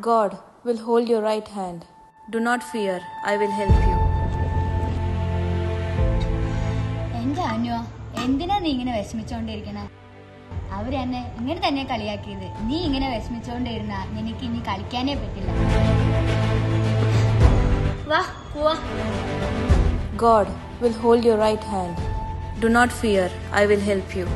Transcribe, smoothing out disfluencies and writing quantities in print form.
God will hold your right hand. Do not fear, I will help you. എന്റെ അനു, എന്തിനാ നീ ഇങ്ങനെ വിഷമിച്ചോണ്ടിരിക്കണേ? അവരെന്നെ ഇങ്ങനെ തന്നെ കളിയാക്കിയത്. നീ ഇങ്ങനെ വിഷമിച്ചോണ്ടിരുന്ന നിനക്ക് ഇനി കളിക്കാനേ പറ്റില്ല. വാ പോവാ. God will hold your right hand. Do not fear, I will help you.